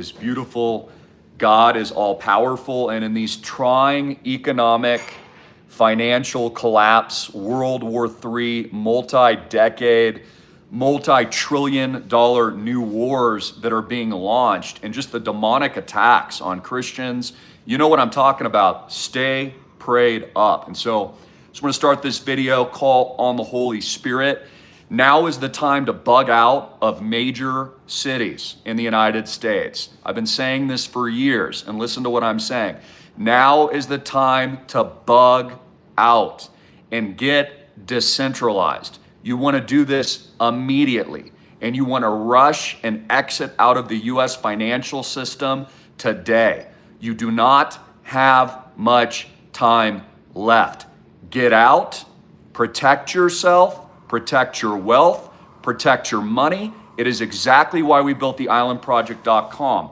is beautiful. God is all powerful. And in these trying economic, financial collapse, World War III, multi-decade, multi-trillion dollar new wars that are being launched, and just the demonic attacks on Christians, you know what I'm talking about. Stay prayed up. And so I'm going to start this video, call on the Holy Spirit. Now is the time to bug out of major cities in the United States. I've been saying this for years, and listen to what I'm saying. Now is the time to bug out and get decentralized. You want to do this immediately, and you want to rush and exit out of the U.S. financial system today. You do not have much time left. Get out, protect yourself, protect your wealth, protect your money. It is exactly why we built the islandproject.com,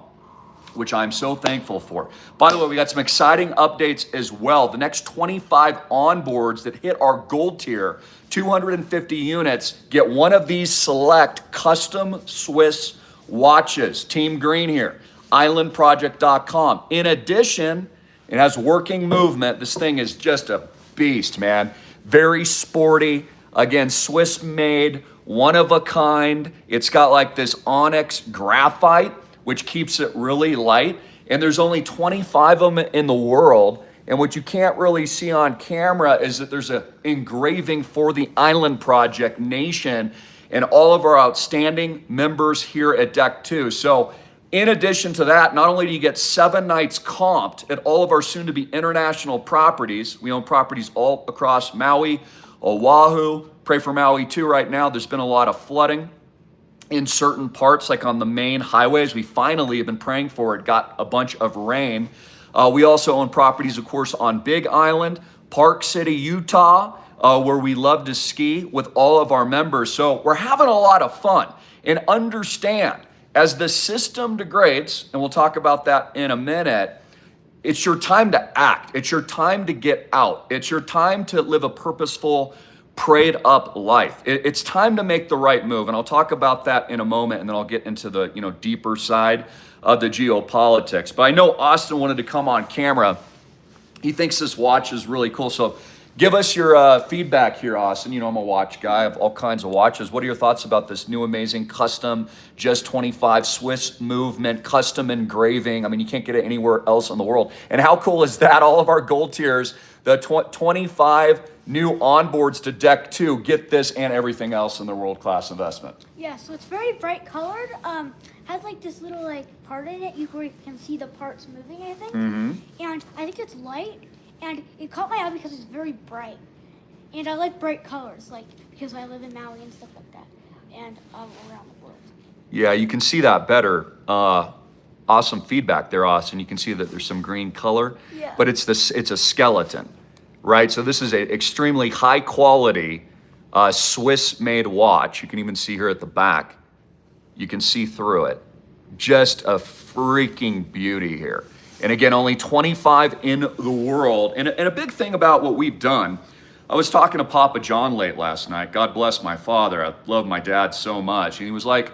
which I'm so thankful for. By the way, we got some exciting updates as well. The next 25 onboards that hit our gold tier, 250 units, get one of these select custom Swiss watches. Team Greene here, islandproject.com. In addition, it has working movement. This thing is just a beast, man. Very sporty. Again, Swiss made, one of a kind. It's got like this onyx graphite, which keeps it really light. And there's only 25 of them in the world. And what you can't really see on camera is that there's an engraving for the Island Project Nation and all of our outstanding members here at Deck 2. So in addition to that, not only do you get 7 nights comped at all of our soon-to-be international properties, we own properties all across Maui, Oahu, pray for Maui too right now. There's been a lot of flooding in certain parts, like on the main highways. We finally have been praying for it, got a bunch of rain. We also own properties, of course, on Big Island, Park City, Utah, where we love to ski with all of our members. So we're having a lot of fun. And understand, as the system degrades, and we'll talk about that in a minute, it's your time to act. It's your time to get out. It's your time to live a purposeful, prayed up life. It's time to make the right move. And I'll talk about that in a moment, and then I'll get into the deeper side of the geopolitics. But I know Austin wanted to come on camera. He thinks this watch is really cool. So give us your feedback here, Austin. You know I'm a watch guy. I have all kinds of watches. What are your thoughts about this new amazing custom Just 25 Swiss movement custom engraving? I mean, you can't get it anywhere else in the world. And how cool is that? All of our gold tiers, the 25 new onboards to Deck 2, get this and everything else in the world-class investment. Yeah, so it's very bright colored. Has like this little like part in it where you can see the parts moving, I think. Mm-hmm. And I think it's light. And it caught my eye because it's very bright. And I like bright colors, like because I live in Maui and stuff like that, and around the world. Yeah, you can see that better. Awesome feedback there, Austin. You can see that there's some green color, Yeah. but it's a skeleton, right? So this is an extremely high quality Swiss-made watch. You can even see here at the back. You can see through it. Just a freaking beauty here. And again, only 25 in the world. And a big thing about what we've done, I was talking to Papa John late last night. God bless my father. I love my dad so much. And he was like,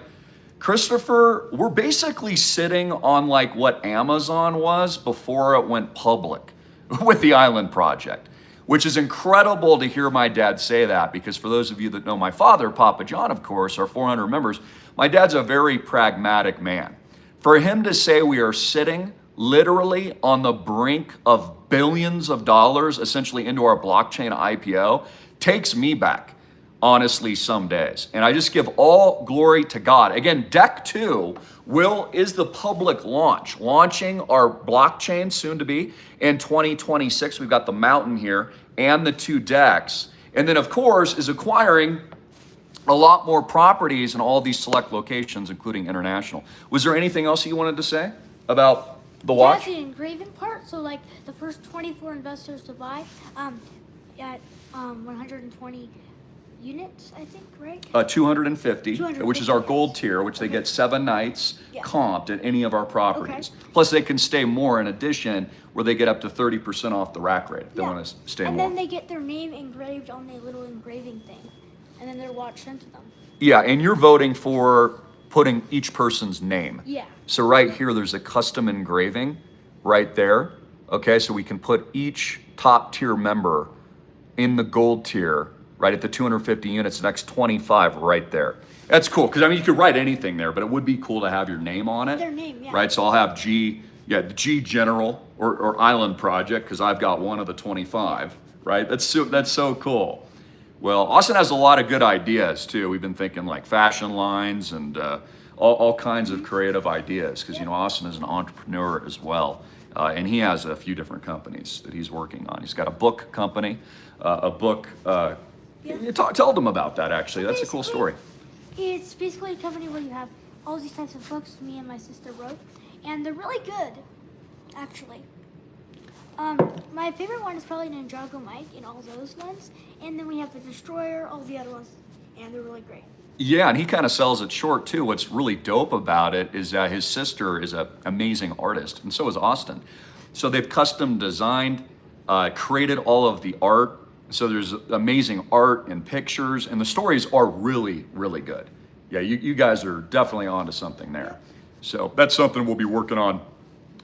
Christopher, we're basically sitting on like what Amazon was before it went public with the Island Project, which is incredible to hear my dad say that, because for those of you that know my father, Papa John, of course, our 400 members, my dad's a very pragmatic man. For him to say we are sitting literally on the brink of billions of dollars, essentially into our blockchain IPO, takes me back, honestly, some days. And I just give all glory to God. Again, Deck 2 is the public launch, launching our blockchain soon to be in 2026. We've got the mountain here and the 2 decks. And then, of course, is acquiring a lot more properties in all these select locations, including international. Was there anything else you wanted to say about the watch? That's the engraving part. So like the first 24 investors to buy at 120 units, I think, right? 250, which is our gold tier, which they get 7 nights comped at any of our properties. Okay. Plus they can stay more in addition, where they get up to 30% off the rack rate if they want to stay and more. then they get their name engraved on a little engraving thing, and then their watch sent to them. Yeah, and you're voting for putting each person's name. Yeah. So right here, there's a custom engraving right there. Okay, so we can put each top tier member in the gold tier, right at the 250 units, the next 25 right there. That's cool, because I mean, you could write anything there, but it would be cool to have your name on it. Their name, yeah. Right, so I'll have G, the G General or Island Project, because I've got one of the 25, right? That's so cool. Well, Austin has a lot of good ideas too. We've been thinking like fashion lines and all kinds of creative ideas, because you know, Austin is an entrepreneur as well. And he has a few different companies that he's working on. He's got a book company, a book. Tell them about that, actually. That's a cool story. It's basically a company where you have all these types of books me and my sister wrote, and they're really good, actually. My favorite one is probably Ninjago Mike and all those ones. And then we have the Destroyer, all the other ones, and they're really great. Yeah, and he kind of sells it short too. What's really dope about it is that his sister is an amazing artist, and so is Austin. So they've custom designed, created all of the art. So there's amazing art and pictures, and the stories are really, really good. Yeah, you guys are definitely onto something there. So that's something we'll be working on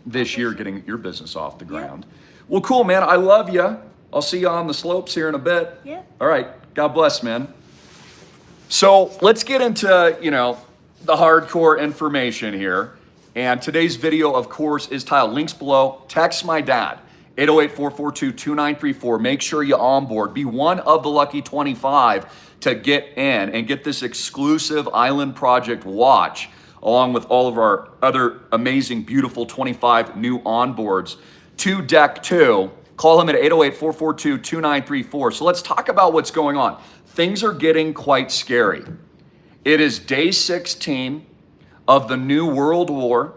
this year, getting your business off the ground. Well, cool, man. I love you. I'll see you on the slopes here in a bit. Yeah. All right. God bless, man. So let's get into, you know, the hardcore information here. And today's video, of course, is titled Links Below. Text my dad, 808-442-2934. Make sure you onboard. Be one of the lucky 25 to get in and get this exclusive Island Project watch, along with all of our other amazing, beautiful 25 new onboards to Deck 2. Call him at 808-442-2934. So let's talk about what's going on. Things are getting quite scary. It is day 16 of the new World War,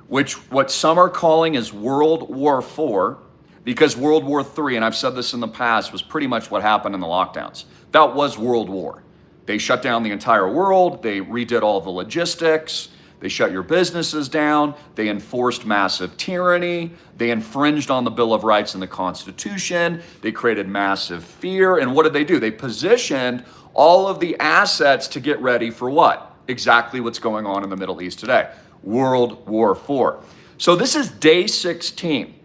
which what some are calling is World War IV, because World War III, and I've said this in the past, was pretty much what happened in the lockdowns. That was World War. They shut down the entire world. They redid all the logistics. They shut your businesses down. They enforced massive tyranny. They infringed on the Bill of Rights and the Constitution. They created massive fear. And what did they do? They positioned all of the assets to get ready for what? Exactly what's going on in the Middle East today. World War IV. So this is day 16.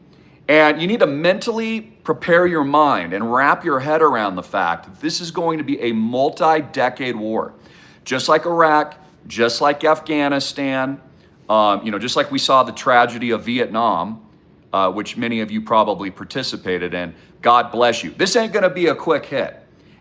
And you need to mentally prepare your mind and wrap your head around the fact that this is going to be a multi-decade war. Just like Iraq, just like Afghanistan, just like we saw the tragedy of Vietnam, which many of you probably participated in. God bless you. This ain't gonna be a quick hit.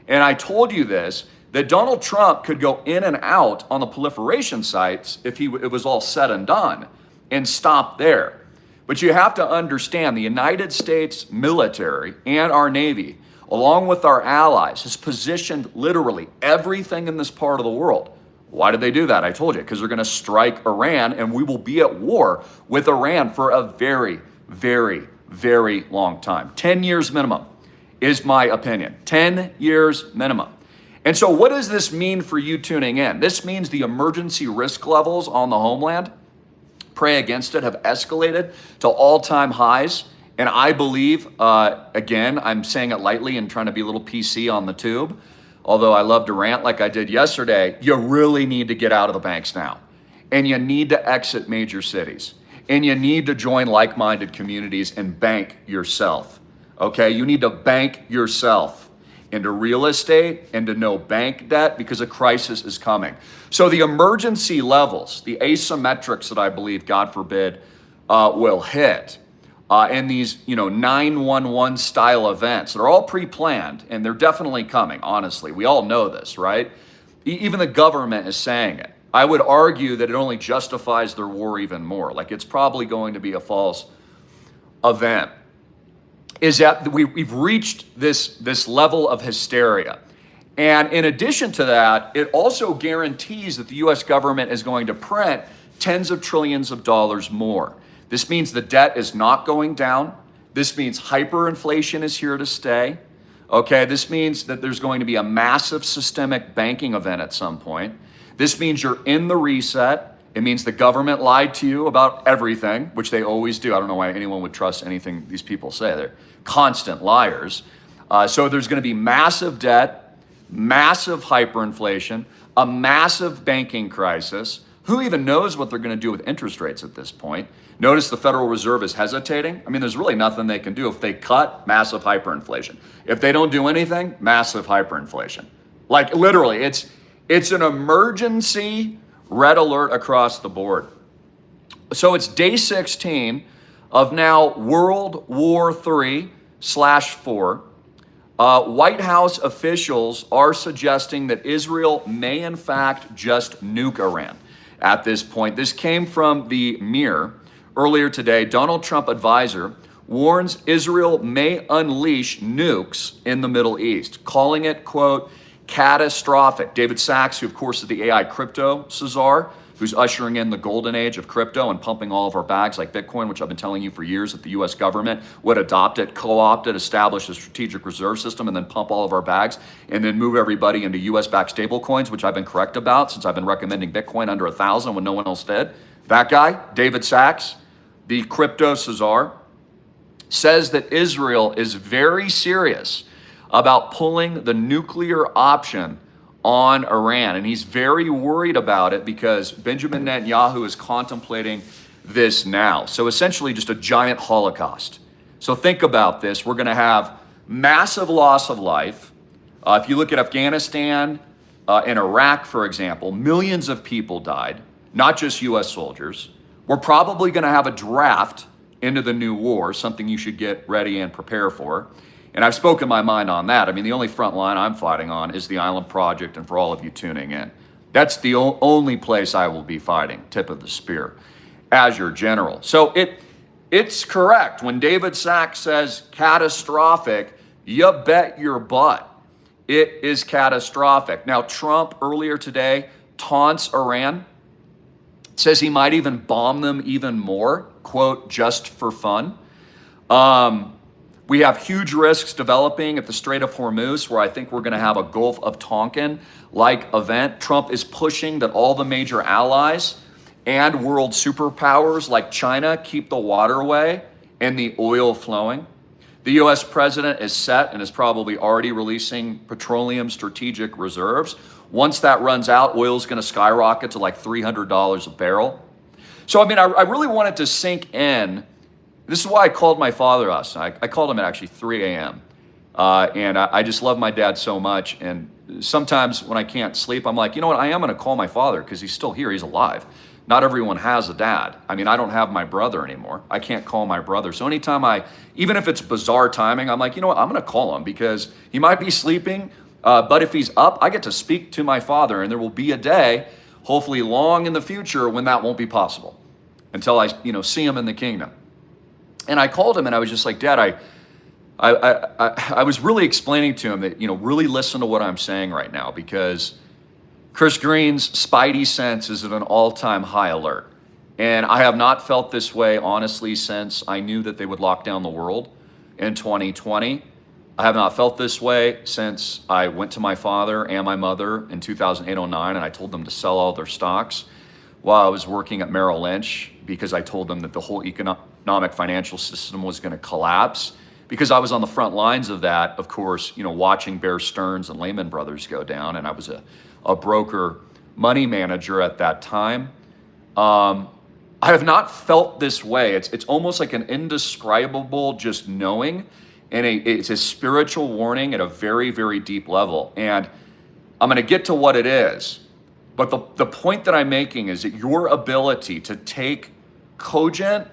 And I told you this, that Donald Trump could go in and out on the proliferation sites if it was all said and done and stop there. But you have to understand the United States military and our Navy, along with our allies, has positioned literally everything in this part of the world. Why did they do that? I told you, because they're going to strike Iran, and we will be at war with Iran for a very, very, very long time. 10 years minimum is my opinion. 10 years minimum. And so what does this mean for you tuning in? This means the emergency risk levels on the homeland, pray against it, have escalated to all-time highs. And I believe, again, I'm saying it lightly and trying to be a little PC on the tube, although I love to rant like I did yesterday, you really need to get out of the banks now. And you need to exit major cities. And you need to join like-minded communities and bank yourself. Okay, you need to bank yourself into real estate and to no bank debt, because a crisis is coming. So the emergency levels, the asymmetrics that I believe, God forbid, will hit, and these 911 style events, they're all pre-planned, and they're definitely coming, honestly. We all know this, right? Even the government is saying it. I would argue that it only justifies their war even more. Like, it's probably going to be a false event. Is that we've reached this level of hysteria. And in addition to that, it also guarantees that the US government is going to print tens of trillions of dollars more. This means the debt is not going down. This means hyperinflation is here to stay. Okay, this means that there's going to be a massive systemic banking event at some point. This means you're in the reset. It means the government lied to you about everything, which they always do. I don't know why anyone would trust anything these people say. They're constant liars. So there's going to be massive debt, massive hyperinflation, a massive banking crisis, Who even knows what they're going to do with interest rates at this point? Notice the Federal Reserve is hesitating. I mean, there's really nothing they can do. If they cut, massive hyperinflation. If they don't do anything, massive hyperinflation. Like literally, it's an emergency red alert across the board. So it's day 16 of now World War III/4. White House officials are suggesting that Israel may in fact just nuke Iran at this point. This came from the Mirror earlier today. Donald Trump advisor warns Israel may unleash nukes in the Middle East, calling it, quote, catastrophic. David Sachs, who of course is the AI crypto czar, who's ushering in the golden age of crypto and pumping all of our bags like Bitcoin, which I've been telling you for years that the US government would adopt it, co-opt it, establish a strategic reserve system, and then pump all of our bags, and then move everybody into US-backed stable coins, which I've been correct about since I've been recommending Bitcoin under 1,000 when no one else did. That guy, David Sachs, the crypto czar, says that Israel is very serious about pulling the nuclear option on Iran. And he's very worried about it because Benjamin Netanyahu is contemplating this now. So essentially just a giant Holocaust. So think about this. We're going to have massive loss of life. If you look at Afghanistan and Iraq, for example, millions of people died, not just US soldiers. We're probably going to have a draft into the new war, something you should get ready and prepare for. And I've spoken my mind on that. I mean, the only front line I'm fighting on is the Island Project, and for all of you tuning in, that's the only place I will be fighting, tip of the spear, as your general. So it's correct. When David Sachs says catastrophic, you bet your butt it is catastrophic. Now, Trump earlier today taunts Iran, says he might even bomb them even more, quote, just for fun. We have huge risks developing at the Strait of Hormuz, where I think we're going to have a Gulf of Tonkin-like event. Trump is pushing that all the major allies and world superpowers like China keep the waterway and the oil flowing. The U.S. president is set and is probably already releasing petroleum strategic reserves. Once that runs out, oil is going to skyrocket to like $300 a barrel. So, I mean, I really wanted to sink in. This is why I called my father last night. I called him at actually 3 a.m. And I just love my dad so much. And sometimes when I can't sleep, I'm like, you know what? I am going to call my father because he's still here. He's alive. Not everyone has a dad. I mean, I don't have my brother anymore. I can't call my brother. So anytime even if it's bizarre timing, I'm like, you know what? I'm going to call him because he might be sleeping. But if he's up, I get to speak to my father. And there will be a day, hopefully long in the future, when that won't be possible until I see him in the kingdom. And I called him and I was just like, Dad, I was really explaining to him that, really listen to what I'm saying right now, because Chris Greene's spidey sense is at an all-time high alert. And I have not felt this way, honestly, since I knew that they would lock down the world in 2020. I have not felt this way since I went to my father and my mother in 2008-09 and I told them to sell all their stocks while I was working at Merrill Lynch, because I told them that the whole economic financial system was going to collapse, because I was on the front lines of that, of course, watching Bear Stearns and Lehman Brothers go down, and I was a broker money manager at that time. I have not felt this way. It's almost like an indescribable just knowing, and it's a spiritual warning at a very, very deep level. And I'm going to get to what it is. But the point that I'm making is that your ability to take cogent,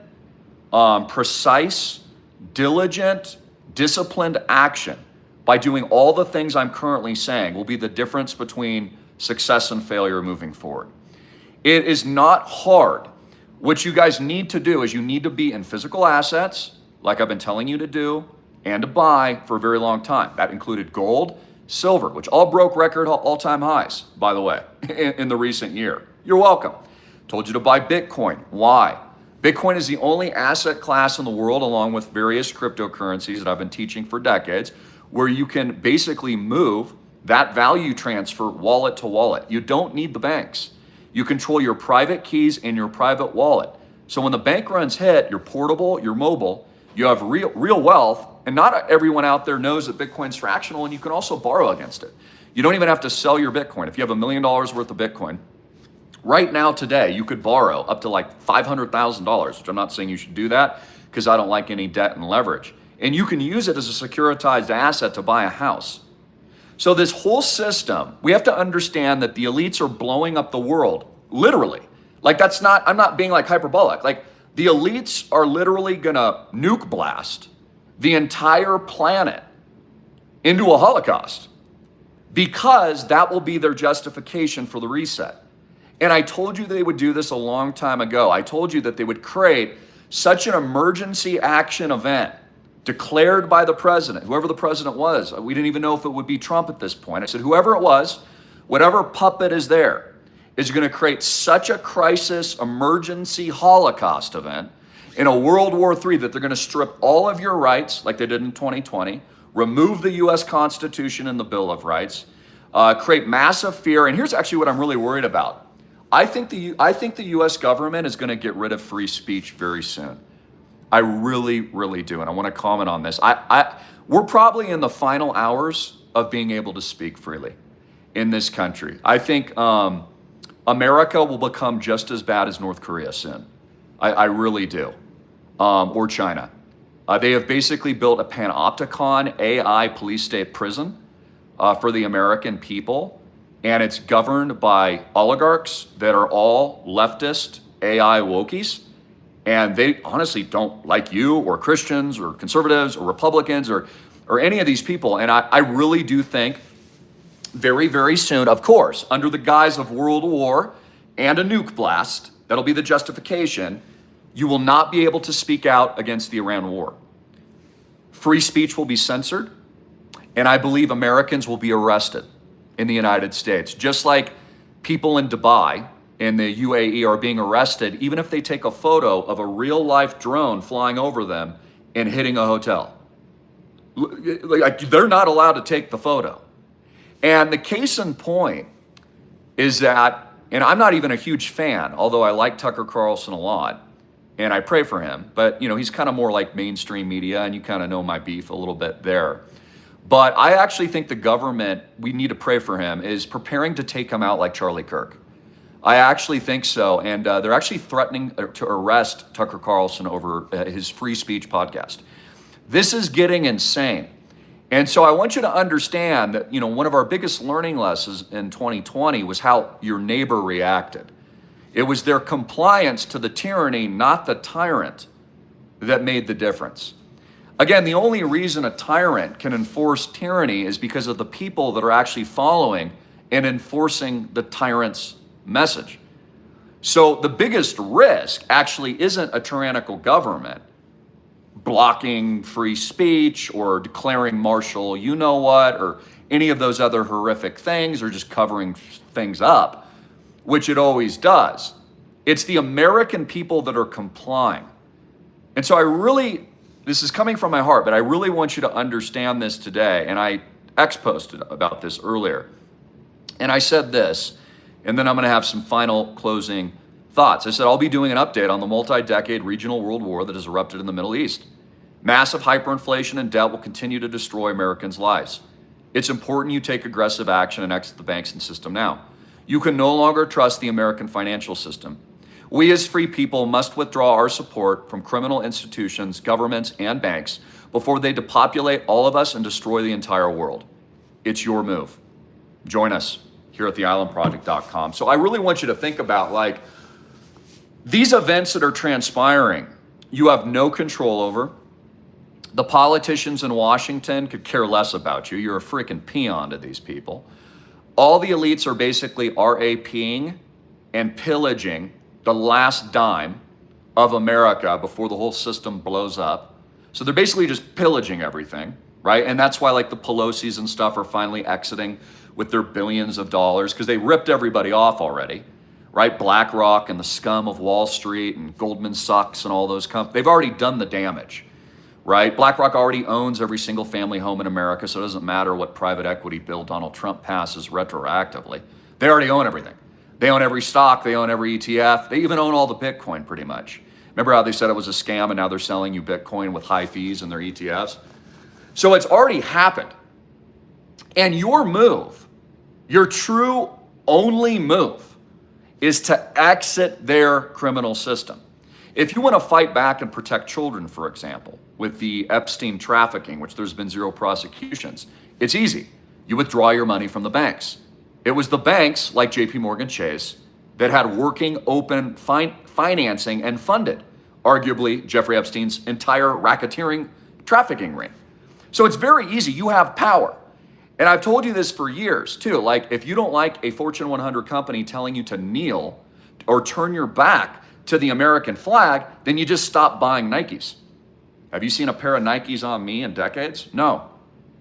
precise, diligent, disciplined action by doing all the things I'm currently saying will be the difference between success and failure moving forward. It is not hard. What you guys need to do is you need to be in physical assets, like I've been telling you to do, and to buy for a very long time. That included gold, silver, which all broke record all-time highs, by the way, in the recent year. You're welcome. Told you to buy Bitcoin. Why? Bitcoin is the only asset class in the world, along with various cryptocurrencies that I've been teaching for decades, where you can basically move that value transfer wallet to wallet. You don't need the banks. You control your private keys in your private wallet. So when the bank runs hit, you're portable, you're mobile, you have real wealth, and not everyone out there knows that Bitcoin's fractional, and you can also borrow against it. You don't even have to sell your Bitcoin. If you have $1 million worth of Bitcoin, Right now, today, you could borrow up to like $500,000, which I'm not saying you should do that because I don't like any debt and leverage. And you can use it as a securitized asset to buy a house. So this whole system, we have to understand that the elites are blowing up the world, literally. Like that's not, I'm not being like hyperbolic. Like the elites are literally gonna nuke blast the entire planet into a Holocaust because that will be their justification for the reset. And I told you they would do this a long time ago. I told you that they would create such an emergency action event declared by the president, whoever the president was. We didn't even know if it would be Trump at this point. I said, whoever it was, whatever puppet is there, is going to create such a crisis, emergency Holocaust event in a World War III that they're going to strip all of your rights, like they did in 2020, remove the U.S. Constitution and the Bill of Rights, create massive fear. And here's actually what I'm really worried about. I think the U.S. government is going to get rid of free speech very soon. I really, really do. And I want to comment on this. We're probably in the final hours of being able to speak freely in this country. I think America will become just as bad as North Korea soon. I really do. Or China. They have basically built a panopticon AI police state prison for the American people. And it's governed by oligarchs that are all leftist AI wokies. And they honestly don't like you or Christians or conservatives or Republicans or any of these people. And I really do think very, very soon, of course, under the guise of world war and a nuke blast, that'll be the justification, you will not be able to speak out against the Iran war. Free speech will be censored, and I believe Americans will be arrested in the United States, just like people in Dubai in the UAE are being arrested, even if they take a photo of a real life drone flying over them and hitting a hotel. Like, they're not allowed to take the photo. And the case in point is that, and I'm not even a huge fan, although I like Tucker Carlson a lot, and I pray for him, but he's kind of more like mainstream media, and you kind of know my beef a little bit there. But I actually think the government, we need to pray for him, is preparing to take him out like Charlie Kirk. I actually think so, and they're actually threatening to arrest Tucker Carlson over his free speech podcast. This is getting insane. And so I want you to understand that, one of our biggest learning lessons in 2020 was how your neighbor reacted. It was their compliance to the tyranny, not the tyrant, that made the difference. Again, the only reason a tyrant can enforce tyranny is because of the people that are actually following and enforcing the tyrant's message. So the biggest risk actually isn't a tyrannical government blocking free speech or declaring martial you-know-what or any of those other horrific things or just covering things up, which it always does. It's the American people that are complying. And so this is coming from my heart, but I really want you to understand this today. And I posted about this earlier. And I said this, and then I'm going to have some final closing thoughts. I said, I'll be doing an update on the multi-decade regional world war that has erupted in the Middle East. Massive hyperinflation and debt will continue to destroy Americans' lives. It's important you take aggressive action and exit the banking system now. You can no longer trust the American financial system. We as free people must withdraw our support from criminal institutions, governments, and banks before they depopulate all of us and destroy the entire world. It's your move. Join us here at theislandproject.com. So I really want you to think about these events that are transpiring, you have no control over. The politicians in Washington could care less about you. You're a freaking peon to these people. All the elites are basically RAPing and pillaging the last dime of America before the whole system blows up. So they're basically just pillaging everything, right? And that's why the Pelosi's and stuff are finally exiting with their billions of dollars because they ripped everybody off already, right? BlackRock and the scum of Wall Street and Goldman Sachs and all those companies, they've already done the damage, right? BlackRock already owns every single family home in America, so it doesn't matter what private equity bill Donald Trump passes retroactively. They already own everything. They own every stock, they own every ETF, they even own all the Bitcoin pretty much. Remember how they said it was a scam and now they're selling you Bitcoin with high fees in their ETFs? So it's already happened. And your move, your true only move, is to exit their criminal system. If you want to fight back and protect children, for example, with the Epstein trafficking, which there's been 0 prosecutions, it's easy. You withdraw your money from the banks. It was the banks like JP Morgan Chase that had working open financing and funded, arguably, Jeffrey Epstein's entire racketeering trafficking ring. So it's very easy. You have power. And I've told you this for years too. Like, if you don't like a Fortune 100 company telling you to kneel or turn your back to the American flag, then you just stop buying Nikes. Have you seen a pair of Nikes on me in decades? No.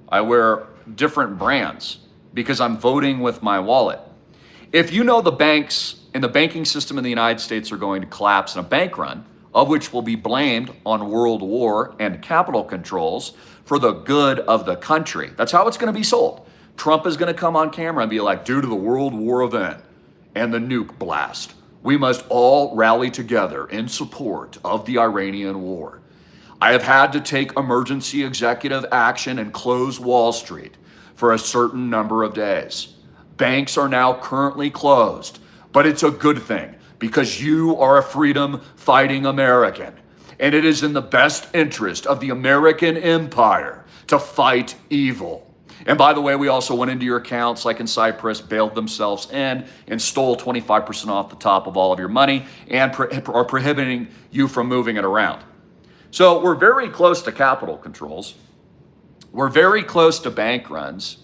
I wear different brands because I'm voting with my wallet. If you know the banks and the banking system in the United States are going to collapse in a bank run, of which will be blamed on World War and capital controls for the good of the country. That's how it's going to be sold. Trump is going to come on camera and be like, due to the World War event and the nuke blast, we must all rally together in support of the Iranian war. I have had to take emergency executive action and close Wall Street for a certain number of days. Banks are now currently closed, but it's a good thing because you are a freedom-fighting American, and it is in the best interest of the American empire to fight evil. And by the way, we also went into your accounts, like in Cyprus, bailed themselves in, and stole 25% off the top of all of your money, and are prohibiting you from moving it around. So we're very close to capital controls. We're very close to bank runs.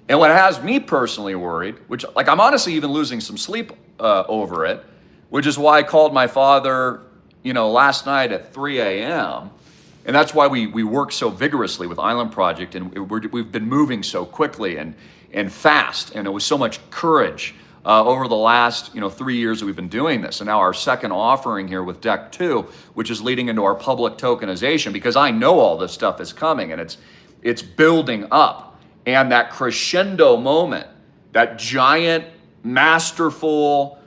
And what has me personally worried, which, like, I'm honestly even losing some sleep over it, which is why I called my father, last night at 3 a.m. And that's why we work so vigorously with Island Project, and we've been moving so quickly and fast, and it was so much courage over the last 3 years that we've been doing this. And now our second offering here with Deck 2, which is leading into our public tokenization, because I know all this stuff is coming and it's building up. And that crescendo moment, that giant, masterful,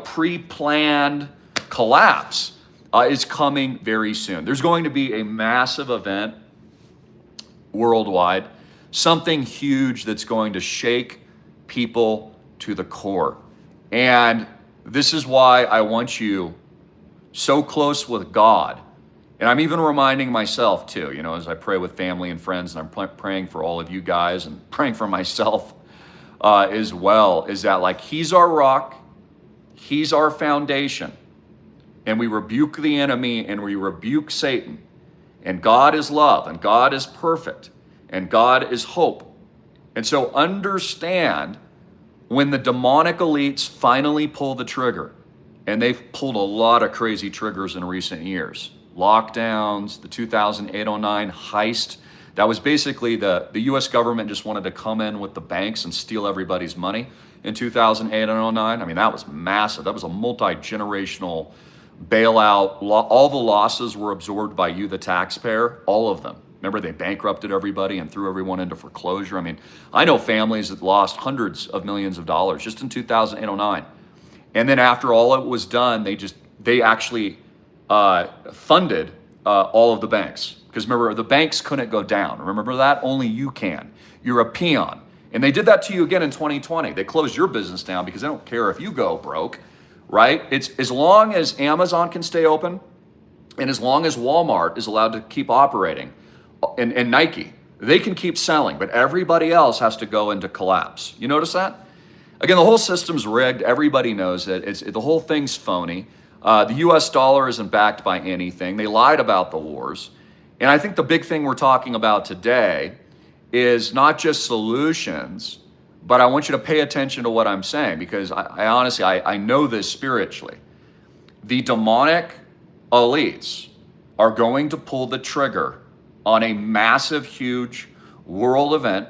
pre-planned collapse is coming very soon. There's going to be a massive event worldwide, something huge that's going to shake people to the core. And this is why I want you so close with God. And I'm even reminding myself too, as I pray with family and friends, and I'm praying for all of you guys and praying for myself as well, is that, like, He's our rock, He's our foundation. And we rebuke the enemy and we rebuke Satan. And God is love, and God is perfect, and God is hope. And so understand, when the demonic elites finally pull the trigger, and they've pulled a lot of crazy triggers in recent years, lockdowns, the 2008-09 heist, that was basically the US government just wanted to come in with the banks and steal everybody's money in 2008 and 09. I mean, that was massive. That was a multi-generational bailout. All the losses were absorbed by you, the taxpayer, all of them. Remember, they bankrupted everybody and threw everyone into foreclosure. I mean, I know families that lost hundreds of millions of dollars just in 2008-09. And then after all it was done, they actually funded all of the banks. Because remember, the banks couldn't go down. Remember that? Only you can. You're a peon. And they did that to you again in 2020. They closed your business down because they don't care if you go broke, right? It's as long as Amazon can stay open, and as long as Walmart is allowed to keep operating, and Nike, they can keep selling, but everybody else has to go into collapse. You notice that? Again, the whole system's rigged. Everybody knows it. The whole thing's phony. The US dollar isn't backed by anything. They lied about the wars. And I think the big thing we're talking about today is not just solutions, but I want you to pay attention to what I'm saying, because I honestly know this spiritually. The demonic elites are going to pull the trigger on a massive, huge world event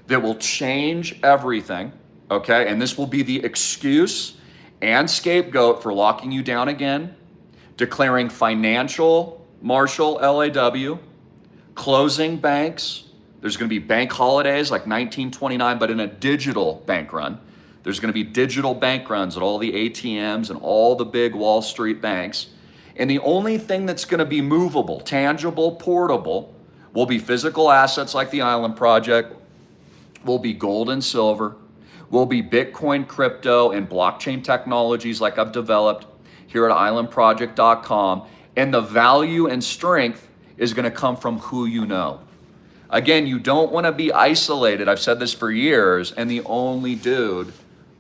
that will change everything, okay? And this will be the excuse and scapegoat for locking you down again, declaring financial martial LAW, closing banks. There's going to be bank holidays like 1929, but in a digital bank run. There's going to be digital bank runs at all the ATMs and all the big Wall Street banks. And the only thing that's going to be movable, tangible, portable, will be physical assets like the Island Project, will be gold and silver, will be Bitcoin, crypto, and blockchain technologies like I've developed here at islandproject.com. And the value and strength is going to come from who you know. Again, you don't want to be isolated. I've said this for years, and the only dude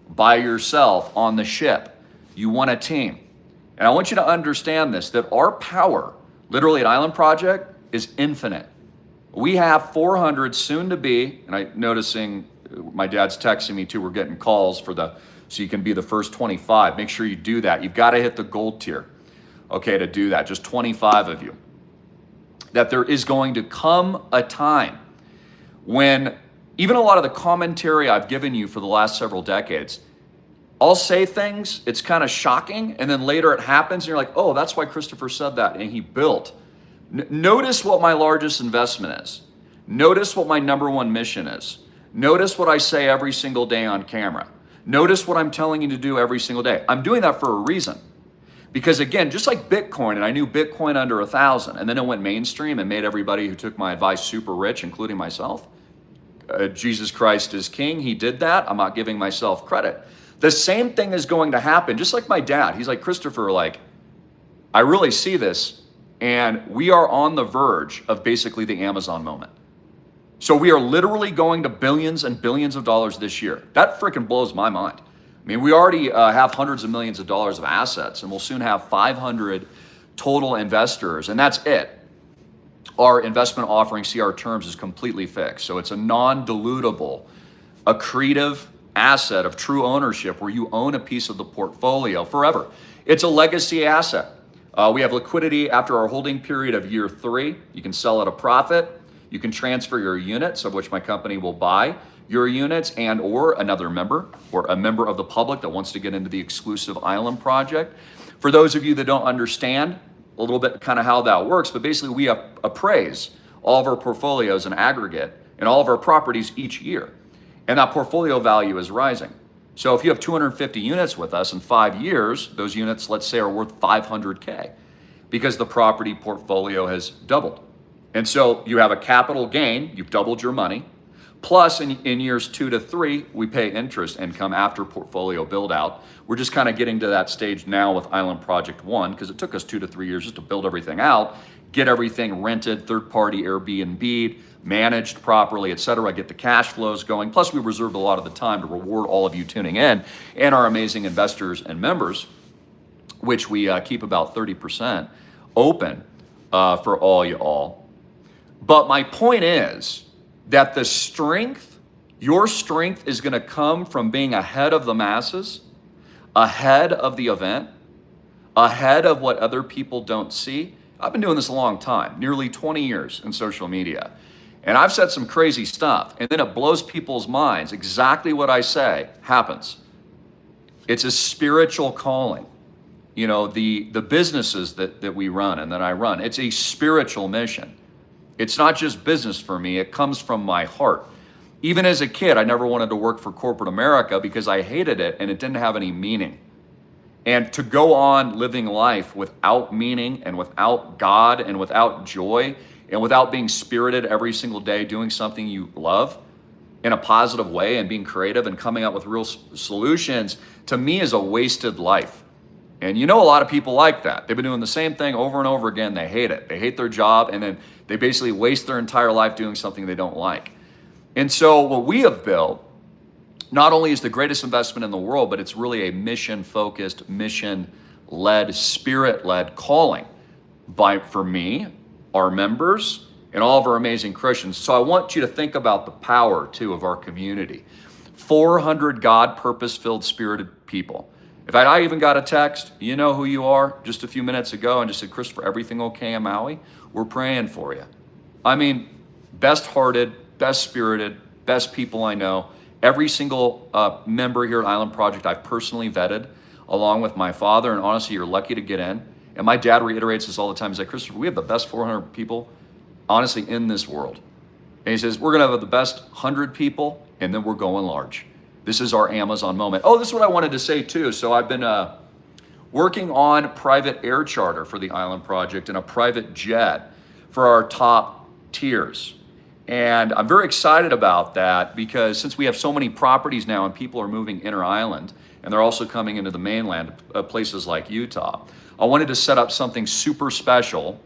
by yourself on the ship. You want a team. And I want you to understand this, that our power, literally at Island Project, is infinite. We have 400 soon to be, and I'm noticing my dad's texting me too, we're getting calls so you can be the first 25. Make sure you do that. You've got to hit the gold tier, okay, to do that. Just 25 of you. That there is going to come a time when even a lot of the commentary I've given you for the last several decades, I'll say things, it's kind of shocking, and then later it happens, and you're like, oh, that's why Christopher said that, and he built. Notice what my largest investment is. Notice what my number one mission is. Notice what I say every single day on camera. Notice what I'm telling you to do every single day. I'm doing that for a reason. Because again, just like Bitcoin, and I knew Bitcoin under 1,000, and then it went mainstream and made everybody who took my advice super rich, including myself. Jesus Christ is king. He did that. I'm not giving myself credit. The same thing is going to happen, just like my dad. He's like, Christopher, like, I really see this, and we are on the verge of basically the Amazon moment. So we are literally going to billions and billions of dollars this year. That freaking blows my mind. I mean, we already have hundreds of millions of dollars of assets, and we'll soon have 500 total investors, and that's it. Our investment offering, see our terms, is completely fixed. So it's a non-dilutable, accretive asset of true ownership where you own a piece of the portfolio forever. It's a legacy asset. We have liquidity after our holding period of year 3. You can sell at a profit. You can transfer your units, of which my company will buy your units, and or another member or a member of the public that wants to get into the exclusive Island Project. For those of you that don't understand a little bit kind of how that works, but basically we appraise all of our portfolios in aggregate and all of our properties each year. And that portfolio value is rising. So if you have 250 units with us in 5 years, those units, let's say, are worth 500K because the property portfolio has doubled. And so you have a capital gain, you've doubled your money. Plus in years 2 to 3, we pay interest income after portfolio build out. We're just kind of getting to that stage now with Island Project 1 because it took us 2 to 3 years just to build everything out, get everything rented, third-party Airbnb'd, managed properly, et cetera, get the cash flows going. Plus we reserved a lot of the time to reward all of you tuning in and our amazing investors and members, which we keep about 30% open for all you all. But my point is that the strength, your strength is going to come from being ahead of the masses, ahead of the event, ahead of what other people don't see. I've been doing this a long time, nearly 20 years in social media. And I've said some crazy stuff, and then it blows people's minds. Exactly what I say happens. It's a spiritual calling. You know, the businesses that we run and that I run, it's a spiritual mission. It's not just business for me, it comes from my heart. Even as a kid, I never wanted to work for corporate America because I hated it and it didn't have any meaning. And to go on living life without meaning and without God and without joy and without being spirited every single day doing something you love in a positive way and being creative and coming up with real solutions, to me is a wasted life. And you know, a lot of people like that. They've been doing the same thing over and over again. They hate it. They hate their job, and then they basically waste their entire life doing something they don't like. And so what we have built not only is the greatest investment in the world, but it's really a mission-focused, mission-led, spirit-led calling for me, our members, and all of our amazing Christians. So I want you to think about the power, too, of our community. 400 God, purpose-filled, spirited people. If I even got a text, you know who you are, just a few minutes ago, and just said, Christopher, everything okay in Maui? We're praying for you. I mean, best-hearted, best-spirited, best people I know. Every single member here at Island Project I've personally vetted, along with my father, and honestly, you're lucky to get in. And my dad reiterates this all the time. He's like, Christopher, we have the best 400 people, honestly, in this world. And he says, we're going to have the best 100 people, and then we're going large. This is our Amazon moment. Oh, this is what I wanted to say too. So I've been working on private air charter for the Island Project and a private jet for our top tiers. And I'm very excited about that because since we have so many properties now and people are moving inter-island and they're also coming into the mainland, places like Utah, I wanted to set up something super special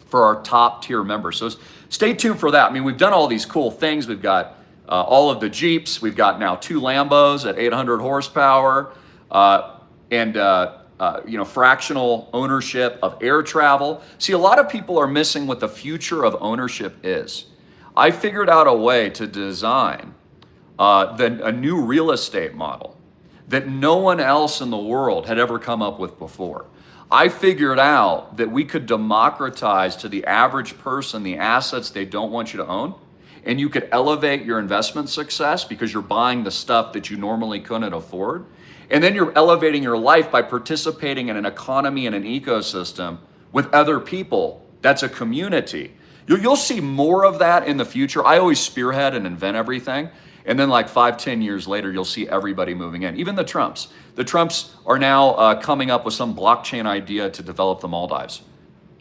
for our top tier members. So stay tuned for that. I mean, we've done all these cool things. We've got all of the Jeeps. We've got now 2 Lambos at 800 horsepower and fractional ownership of air travel. See, a lot of people are missing what the future of ownership is. I figured out a way to design a new real estate model that no one else in the world had ever come up with before. I figured out that we could democratize to the average person the assets they don't want you to own, and you could elevate your investment success because you're buying the stuff that you normally couldn't afford. And then you're elevating your life by participating in an economy and an ecosystem with other people. That's a community. You'll see more of that in the future. I always spearhead and invent everything. And then like 5-10 years later, you'll see everybody moving in, even the Trumps. The Trumps are now coming up with some blockchain idea to develop the Maldives.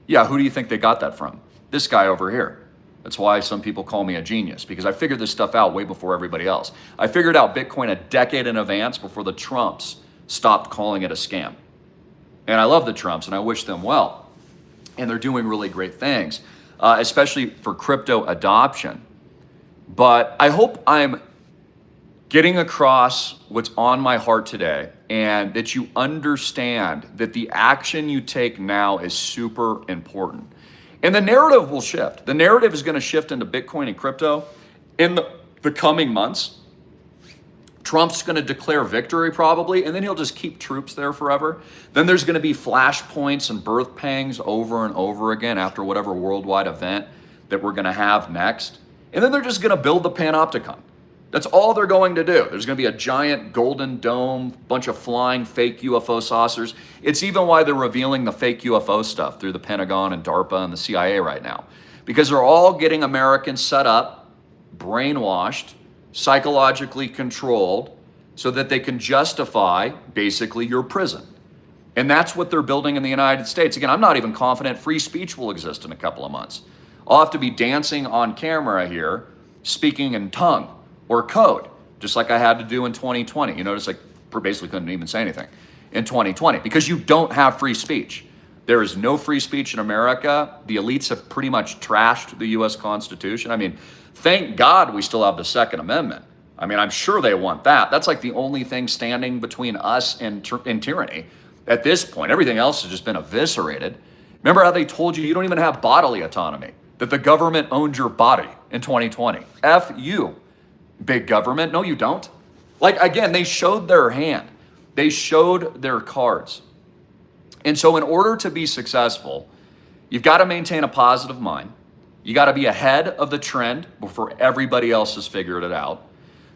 Yeah, who do you think they got that from? This guy over here. That's why some people call me a genius, because I figured this stuff out way before everybody else. I figured out Bitcoin a decade in advance before the Trumps stopped calling it a scam. And I love the Trumps and I wish them well. And they're doing really great things, especially for crypto adoption. But I hope I'm getting across what's on my heart today and that you understand that the action you take now is super important. And the narrative will shift. The narrative is going to shift into Bitcoin and crypto in the coming months. Trump's going to declare victory probably, and then he'll just keep troops there forever. Then there's going to be flashpoints and birth pangs over and over again after whatever worldwide event that we're going to have next. And then they're just going to build the panopticon. That's all they're going to do. There's going to be a giant golden dome, bunch of flying fake UFO saucers. It's even why they're revealing the fake UFO stuff through the Pentagon and DARPA and the CIA right now. Because they're all getting Americans set up, brainwashed, psychologically controlled, so that they can justify basically your prison. And that's what they're building in the United States. Again, I'm not even confident free speech will exist in a couple of months. I'll have to be dancing on camera here, speaking in tongue or code, just like I had to do in 2020. You notice I basically couldn't even say anything in 2020 because you don't have free speech. There is no free speech in America. The elites have pretty much trashed the US Constitution. I mean, thank God we still have the Second Amendment. I mean, I'm sure they want that. That's like the only thing standing between us and tyranny at this point. Everything else has just been eviscerated. Remember how they told you don't even have bodily autonomy, that the government owned your body in 2020. F you, big government. No, you don't. Like, again, they showed their hand. They showed their cards. And so in order to be successful, you've got to maintain a positive mind. You got to be ahead of the trend before everybody else has figured it out.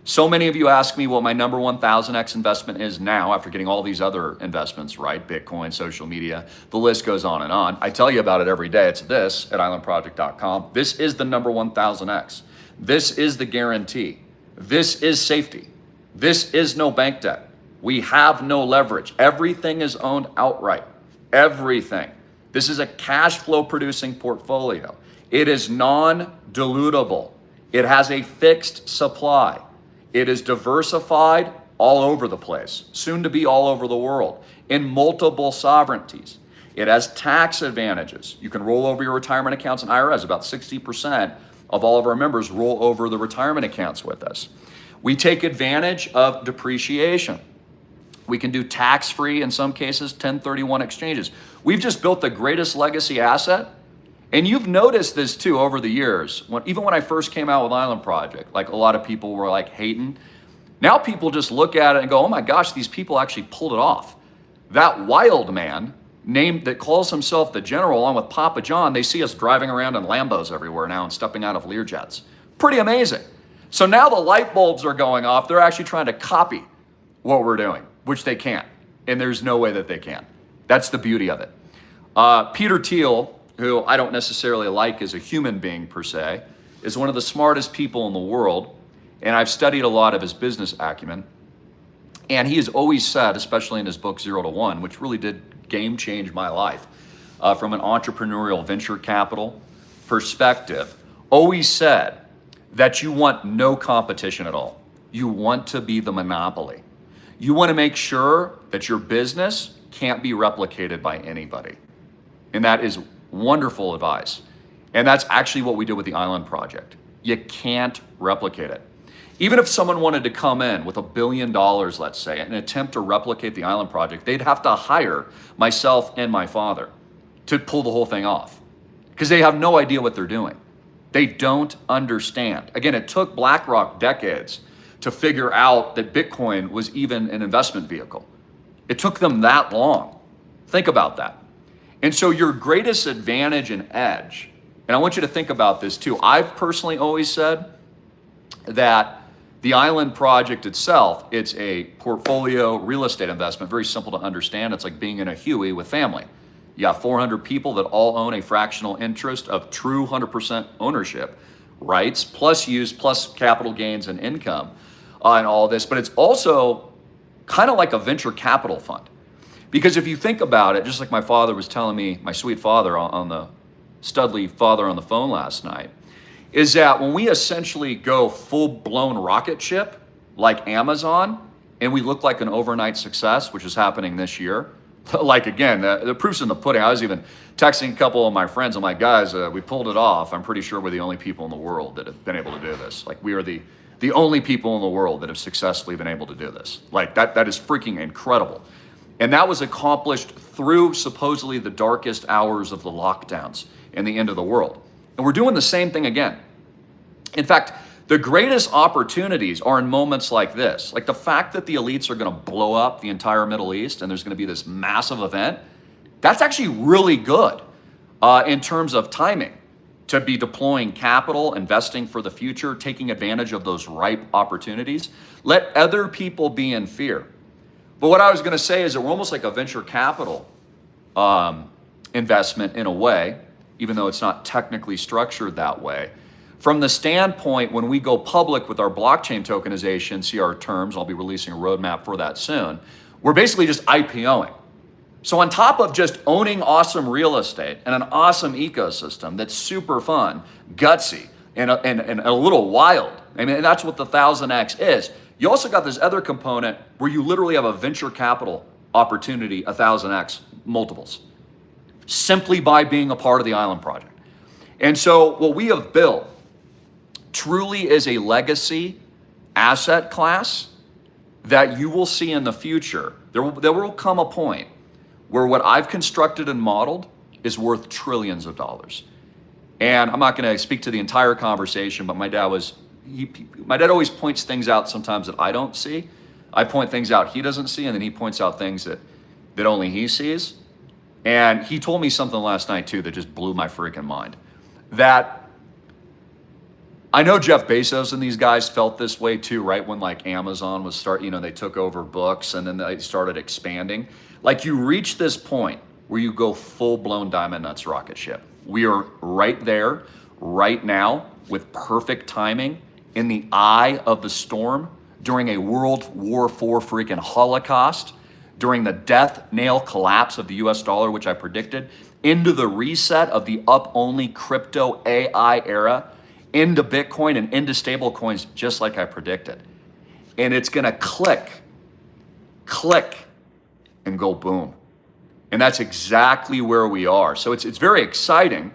So many of you ask me what my number 1000x investment is now after getting all these other investments, right? Bitcoin, social media, the list goes on and on. I tell you about it every day. It's this at islandproject.com. This is the number 1000x. This is the guarantee. This is safety. This is no bank debt. We have no leverage. Everything is owned outright. Everything. This is a cash flow producing portfolio. It is non-dilutable. It has a fixed supply. It is diversified all over the place, soon to be all over the world, in multiple sovereignties. It has tax advantages. You can roll over your retirement accounts in IRS. About 60% of all of our members roll over the retirement accounts with us. We take advantage of depreciation. We can do tax-free, in some cases, 1031 exchanges. We've just built the greatest legacy asset. And you've noticed this too over the years. Even when I first came out with Island Project, like a lot of people were like hating. Now people just look at it and go, oh my gosh, these people actually pulled it off. That wild man named that calls himself the General along with Papa John, they see us driving around in Lambos everywhere now and stepping out of Learjets. Pretty amazing. So now the light bulbs are going off. They're actually trying to copy what we're doing, which they can't. And there's no way that they can. That's the beauty of it. Peter Thiel, who I don't necessarily like as a human being per se, is one of the smartest people in the world. And I've studied a lot of his business acumen. And he has always said, especially in his book 0 to 1, which really did game change my life from an entrepreneurial venture capital perspective, always said that you want no competition at all. You want to be the monopoly. You want to make sure that your business can't be replicated by anybody. And that is wonderful advice. And that's actually what we did with the Island Project. You can't replicate it. Even if someone wanted to come in with $1 billion, let's say, and attempt to replicate the Island Project, they'd have to hire myself and my father to pull the whole thing off because they have no idea what they're doing. They don't understand. Again, it took BlackRock decades to figure out that Bitcoin was even an investment vehicle. It took them that long. Think about that. And so your greatest advantage and edge, and I want you to think about this too. I've personally always said that the Island Project itself, it's a portfolio real estate investment, very simple to understand. It's like being in a Wwiii with family. You got 400 people that all own a fractional interest of true 100% ownership rights, plus use, plus capital gains and income and all this. But it's also kind of like a venture capital fund. Because if you think about it, just like my father was telling me, my sweet father on the Studley father on the phone last night, is that when we essentially go full-blown rocket ship like Amazon and we look like an overnight success, which is happening this year, like again, the proof's in the pudding. I was even texting a couple of my friends. I'm like, guys, we pulled it off. I'm pretty sure we're the only people in the world that have been able to do this. Like we are the only people in the world that have successfully been able to do this. Like that is freaking incredible. And that was accomplished through supposedly the darkest hours of the lockdowns and the end of the world. And we're doing the same thing again. In fact, the greatest opportunities are in moments like this. Like the fact that the elites are going to blow up the entire Middle East and there's going to be this massive event, that's actually really good in terms of timing to be deploying capital, investing for the future, taking advantage of those ripe opportunities. Let other people be in fear. But what I was going to say is that we're almost like a venture capital investment in a way, even though it's not technically structured that way. From the standpoint, when we go public with our blockchain tokenization, see our terms, I'll be releasing a roadmap for that soon, we're basically just IPOing. So on top of just owning awesome real estate and an awesome ecosystem that's super fun, gutsy, and a little wild, I mean, that's what the 1000X is. You also got this other component where you literally have a venture capital opportunity, 1000X multiples, simply by being a part of the Island Project. And so what we have built truly is a legacy asset class that you will see in the future. There will come a point where what I've constructed and modeled is worth trillions of dollars. And I'm not going to speak to the entire conversation, but my dad always points things out sometimes that I don't see. I point things out he doesn't see, and then he points out things that only he sees. And he told me something last night too that just blew my freaking mind. That I know Jeff Bezos and these guys felt this way too, right? When like Amazon was they took over books and then they started expanding. Like you reach this point where you go full-blown diamond nuts rocket ship. We are right there, right now, with perfect timing in the eye of the storm during a World War IV freaking Holocaust, during the death nail collapse of the US dollar, which I predicted, into the reset of the up-only crypto AI era, into Bitcoin and into stable coins, just like I predicted. And it's gonna click, and go boom. And that's exactly where we are. So it's very exciting.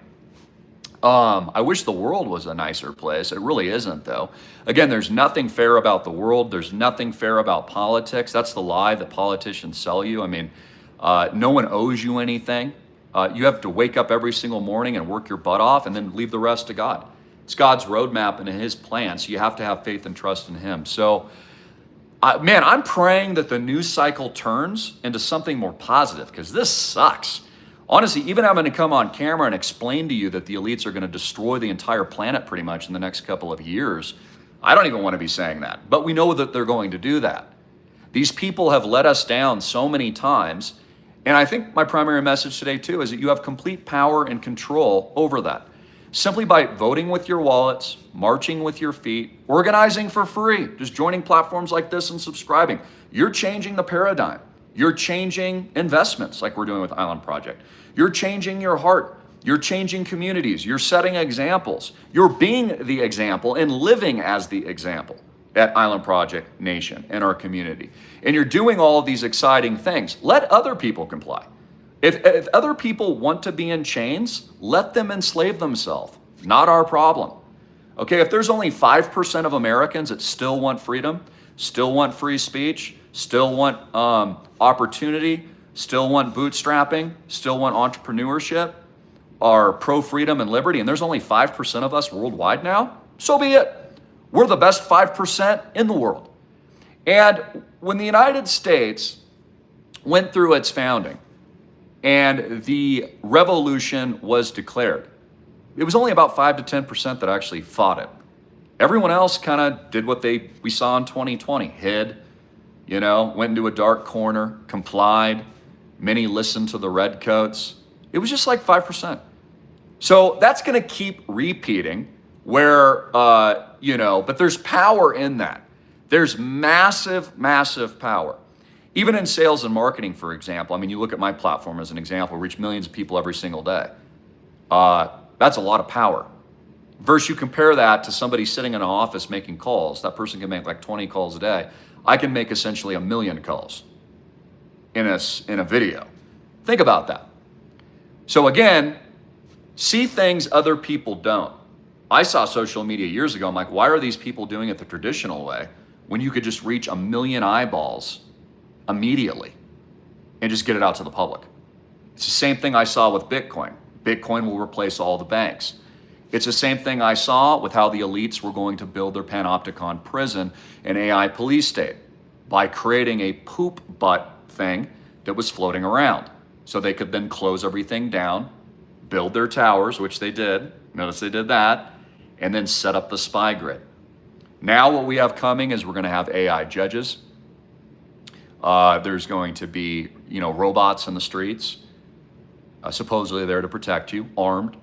I wish the world was a nicer place. It really isn't though. Again, there's nothing fair about the world. There's nothing fair about politics. That's the lie that politicians sell you. I mean, no one owes you anything. You have to wake up every single morning and work your butt off and then leave the rest to God. It's God's roadmap and his plan, so you have to have faith and trust in him. So, man, I'm praying that the news cycle turns into something more positive because this sucks. Honestly, even having to come on camera and explain to you that the elites are going to destroy the entire planet pretty much in the next couple of years, I don't even want to be saying that. But we know that they're going to do that. These people have let us down so many times. And I think my primary message today too is that you have complete power and control over that. Simply by voting with your wallets, marching with your feet, organizing for free, just joining platforms like this and subscribing. You're changing the paradigm. You're changing investments like we're doing with Island Project. You're changing your heart. You're changing communities. You're setting examples. You're being the example and living as the example at Island Project Nation and our community. And you're doing all of these exciting things. Let other people comply. If other people want to be in chains, let them enslave themselves. Not our problem. Okay, if there's only 5% of Americans that still want freedom, still want free speech, still want opportunity, still want bootstrapping, still want entrepreneurship, are pro-freedom and liberty, and there's only 5% of us worldwide now, so be it. We're the best 5% in the world. And when the United States went through its founding and the revolution was declared, it was only about 5 to 10% that actually fought it. Everyone else kind of did what we saw in 2020, hid, went into a dark corner, complied. Many listened to the redcoats. It was just like 5%. So that's going to keep repeating where, but there's power in that. There's massive, massive power. Even in sales and marketing, for example, I mean, you look at my platform as an example, reach millions of people every single day. That's a lot of power. Versus you compare that to somebody sitting in an office making calls. That person can make like 20 calls a day. I can make essentially 1 million calls in a video. Think about that. So again, see things other people don't. I saw social media years ago. I'm like, why are these people doing it the traditional way when you could just reach 1 million eyeballs immediately and just get it out to the public? It's the same thing I saw with Bitcoin. Bitcoin will replace all the banks. It's the same thing I saw with how the elites were going to build their panopticon prison and AI police state by creating a poop butt thing that was floating around. So they could then close everything down, build their towers, which they did. Notice they did that, and then set up the spy grid. Now what we have coming is we're going to have AI judges. There's going to be, robots in the streets, supposedly there to protect you, armed.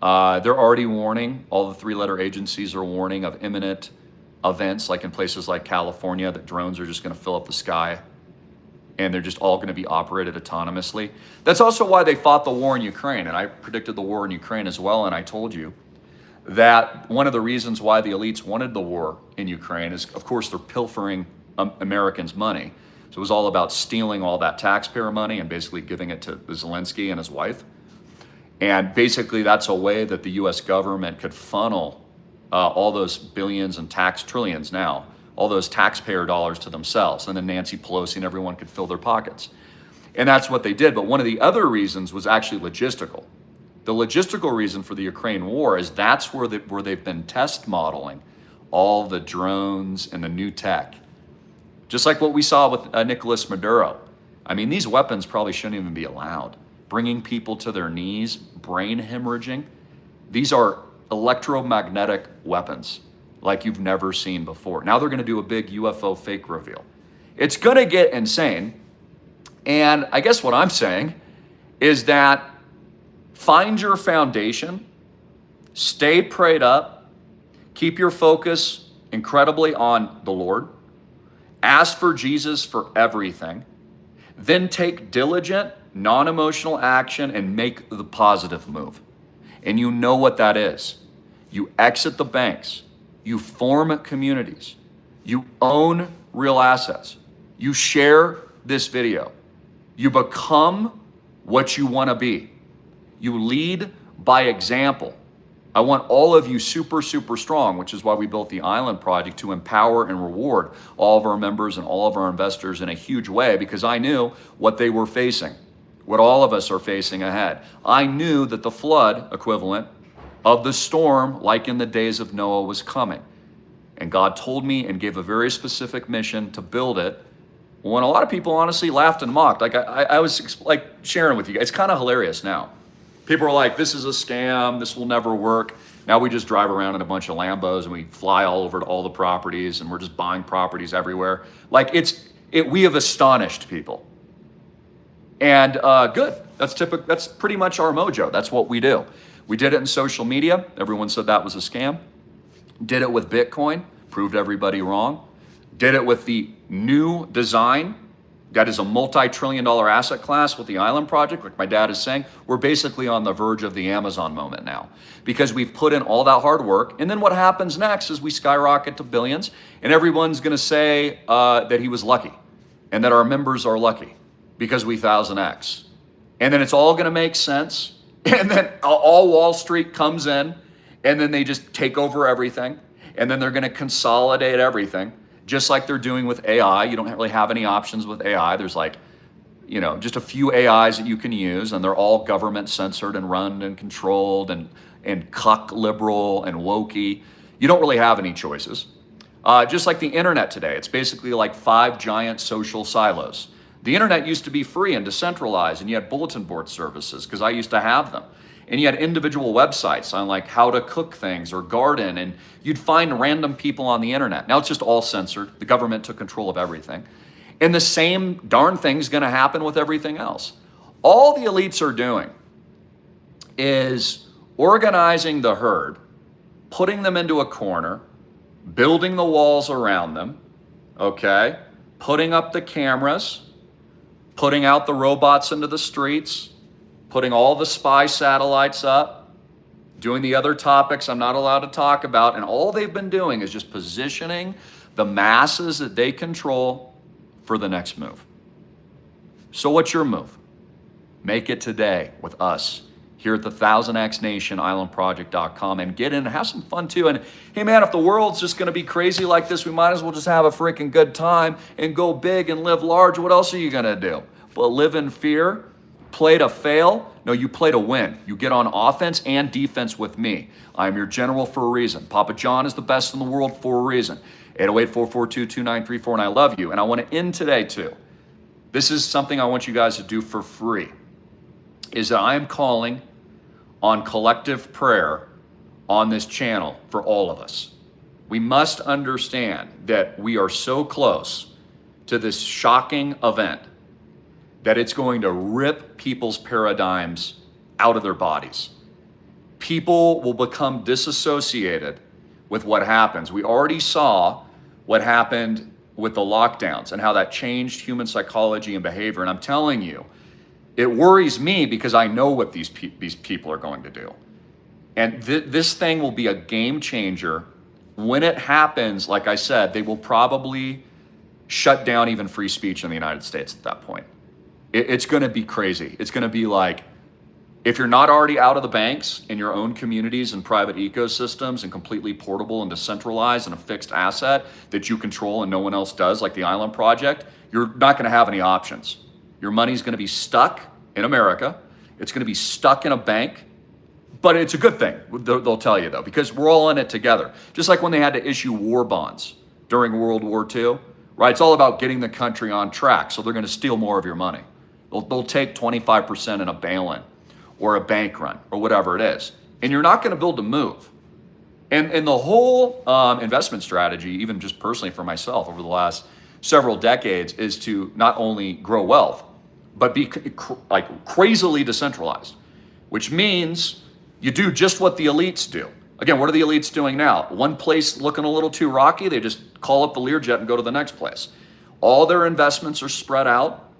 They're already warning, all the 3-letter agencies are warning of imminent events, like in places like California, that drones are just going to fill up the sky and they're just all going to be operated autonomously. That's also why they fought the war in Ukraine, and I predicted the war in Ukraine as well, and I told you that one of the reasons why the elites wanted the war in Ukraine is, of course, they're pilfering Americans' money. So it was all about stealing all that taxpayer money and basically giving it to Zelensky and his wife. And basically that's a way that the US government could funnel all those billions and trillions now, all those taxpayer dollars to themselves. And then Nancy Pelosi and everyone could fill their pockets. And that's what they did. But one of the other reasons was actually logistical. The logistical reason for the Ukraine war is that's where they've been test modeling all the drones and the new tech. Just like what we saw with Nicolas Maduro. I mean, these weapons probably shouldn't even be allowed. Bringing people to their knees, brain hemorrhaging. These are electromagnetic weapons like you've never seen before. Now they're going to do a big UFO fake reveal. It's going to get insane. And I guess what I'm saying is that find your foundation, stay prayed up, keep your focus incredibly on the Lord, ask for Jesus for everything, then take diligent, non-emotional action and make the positive move. And you know what that is. You exit the banks. You form communities. You own real assets. You share this video. You become what you want to be. You lead by example. I want all of you super, super strong, which is why we built the Island Project, to empower and reward all of our members and all of our investors in a huge way, because I knew what they were facing, what all of us are facing ahead. I knew that the flood equivalent of the storm, like in the days of Noah, was coming. And God told me and gave a very specific mission to build it, when a lot of people honestly laughed and mocked. Like I was like sharing with you guys, it's kind of hilarious now. People are like, this is a scam, this will never work. Now we just drive around in a bunch of Lambos and we fly all over to all the properties and we're just buying properties everywhere. Like we have astonished people. And good, that's pretty much our mojo. That's what we do. We did it in social media. Everyone said that was a scam. Did it with Bitcoin, proved everybody wrong. Did it with the new design that is a multi-trillion-dollar asset class with the Island Project, like my dad is saying, we're basically on the verge of the Amazon moment now because we've put in all that hard work. And then what happens next is we skyrocket to billions, and everyone's going to say that he was lucky and that our members are lucky because we 1000X. And then it's all going to make sense. And then all Wall Street comes in, and then they just take over everything. And then they're going to consolidate everything, just like they're doing with AI. You don't really have any options with AI. There's like, just a few AIs that you can use, and they're all government censored and run and controlled and cuck liberal and wokey. You don't really have any choices. Just like the internet today, it's basically like 5 giant social silos. The internet used to be free and decentralized, and you had bulletin board services, because I used to have them. And you had individual websites on like how to cook things or garden, and you'd find random people on the internet. Now it's just all censored. The government took control of everything. And the same darn thing's gonna happen with everything else. All the elites are doing is organizing the herd, putting them into a corner, building the walls around them, okay? Putting up the cameras, putting out the robots into the streets, putting all the spy satellites up, doing the other topics I'm not allowed to talk about, and all they've been doing is just positioning the masses that they control for the next move. So what's your move? Make it today with us here at the 1000X Nation, islandproject.com, and get in and have some fun too. And hey man, if the world's just gonna be crazy like this, we might as well just have a freaking good time and go big and live large. What else are you gonna do? But live in fear? Play to fail? No, you play to win. You get on offense and defense with me. I'm your general for a reason. Papa John is the best in the world for a reason. 808-442-2934, and I love you. And I want to end today too. This is something I want you guys to do for free, is that I am calling on collective prayer on this channel for all of us. We must understand that we are so close to this shocking event that it's going to rip people's paradigms out of their bodies. People will become disassociated with what happens. We already saw what happened with the lockdowns and how that changed human psychology and behavior. And I'm telling you, it worries me because I know what these people are going to do. And this thing will be a game changer. When it happens, like I said, they will probably shut down even free speech in the United States at that point. It's going to be crazy. It's going to be like, if you're not already out of the banks in your own communities and private ecosystems and completely portable and decentralized and a fixed asset that you control and no one else does, like the Island Project, you're not going to have any options. Your money's going to be stuck in America. It's going to be stuck in a bank. But it's a good thing, they'll tell you though, because we're all in it together. Just like when they had to issue war bonds during World War II, right? It's all about getting the country on track. So they're going to steal more of your money. They'll take 25% in a bail-in or a bank run or whatever it is. And you're not going to build a move. And the whole investment strategy, even just personally for myself over the last several decades, is to not only grow wealth, but be like crazily decentralized, which means you do just what the elites do. Again, what are the elites doing now? One place looking a little too rocky, they just call up the Learjet and go to the next place. All their investments are spread out.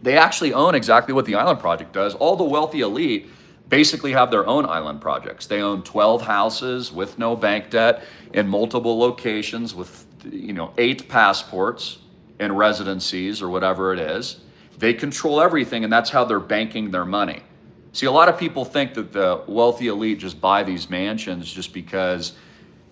They actually own exactly what the Island Project does. All the wealthy elite basically have their own island projects. They own 12 houses with no bank debt in multiple locations with 8 passports and residencies or whatever it is. They control everything, and that's how they're banking their money. See, a lot of people think that the wealthy elite just buy these mansions just because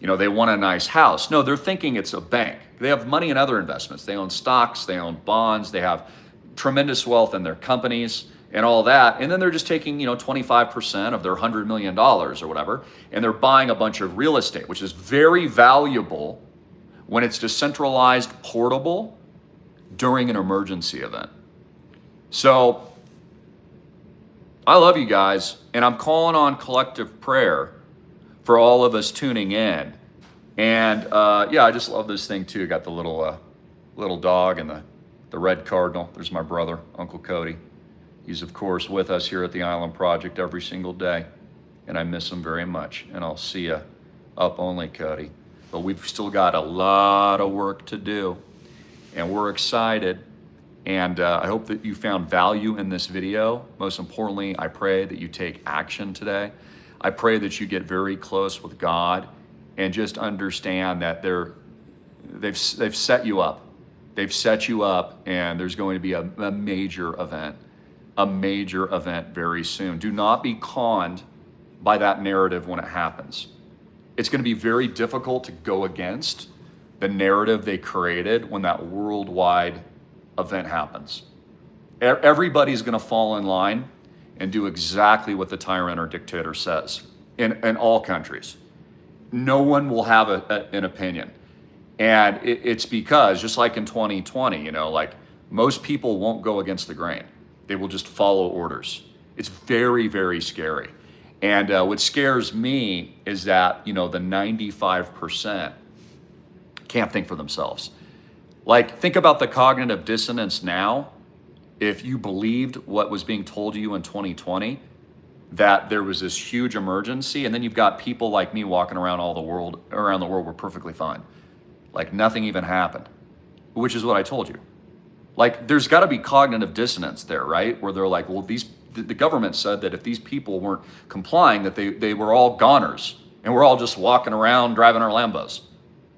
they want a nice house. No, they're thinking it's a bank. They have money in other investments. They own stocks, they own bonds, they have tremendous wealth in their companies and all that. And then they're just taking, 25% of their $100 million or whatever, and they're buying a bunch of real estate, which is very valuable when it's decentralized, portable during an emergency event. So I love you guys, and I'm calling on collective prayer for all of us tuning in. And I just love this thing too. Got the little dog and the red cardinal. There's my brother, Uncle Cody. He's of course with us here at the Island Project every single day, and I miss him very much. And I'll see you up only, Cody. But we've still got a lot of work to do, and we're excited And I hope that you found value in this video. Most importantly, I pray that you take action today. I pray that you get very close with God and just understand that they've set you up. They've set you up, and there's going to be a major event very soon. Do not be conned by that narrative when it happens. It's going to be very difficult to go against the narrative they created when that worldwide event happens. Everybody's going to fall in line and do exactly what the tyrant or dictator says in all countries. No one will have an opinion. And it's because, just like in 2020, like most people won't go against the grain. They will just follow orders. It's very, very scary. And what scares me is that, the 95% can't think for themselves. Like, think about the cognitive dissonance now. If you believed what was being told to you in 2020, that there was this huge emergency, and then you've got people like me walking around around the world, we're perfectly fine. Like nothing even happened, which is what I told you. Like, there's got to be cognitive dissonance there, right? Where they're like, well, the government said that if these people weren't complying, that they were all goners, and we're all just walking around driving our Lambos.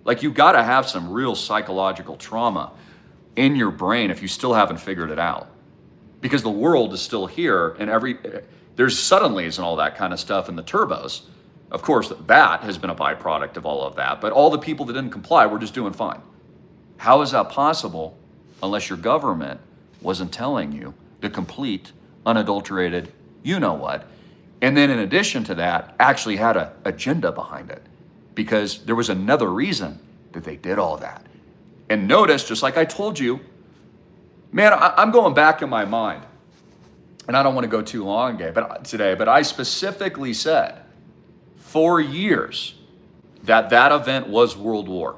Like, you got to have some real psychological trauma in your brain if you still haven't figured it out, because the world is still here, and there's suddenlies and all that kind of stuff in the turbos. Of course, that has been a byproduct of all of that, but all the people that didn't comply were just doing fine. How is that possible unless your government wasn't telling you the complete, unadulterated you-know-what? And then in addition to that, actually had an agenda behind it, because there was another reason that they did all that. And notice, just like I told you, man, I'm going back in my mind, and I don't want to go too long today, but I specifically said for years that event was World War.